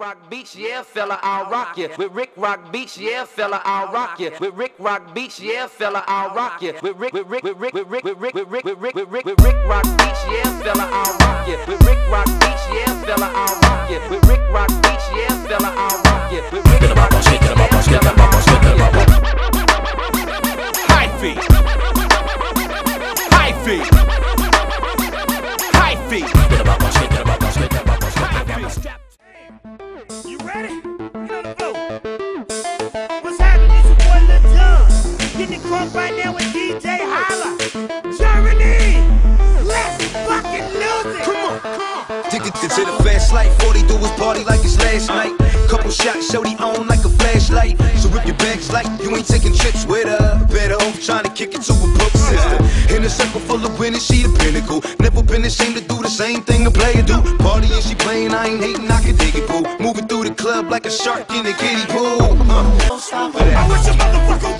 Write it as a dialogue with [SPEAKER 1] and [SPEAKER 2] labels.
[SPEAKER 1] Rock Beach, yeah, fella, I'll rock you. With Rick Rock Beach, yeah, fella, I'll rock you. With Rick Rock Beach, yeah, fella, I'll rock you. With Rick Rock Beach, yeah, fella, I'll rock you. With Rick Rock Beach, yeah, fella, I'll rock you. With Rick Rock Beach, yeah, fella, I'll rock you. With Rick Rock Beach, yeah, fella, I'll rock you.
[SPEAKER 2] High feet. High feet. High feet.
[SPEAKER 3] You ready? Get on the floor. What's happening? It's your boy Lil Jon. Getting crunk right now with DJ Holla. Germany! Let's fucking lose it! Come on.
[SPEAKER 4] Addicted to the fast life, 40 do his party like it's last night. Couple shots, shorty on like a flashlight. So rip your bags like you ain't taking trips with her. Better off trying to kick it to a broke sister. In a circle full of winners, she the pinnacle. Never been ashamed to do the same thing a player do. Party and she playing, I ain't hating, I can dig it, boo. Moving through the club like a shark in a kiddie pool.
[SPEAKER 3] I wish a motherfucker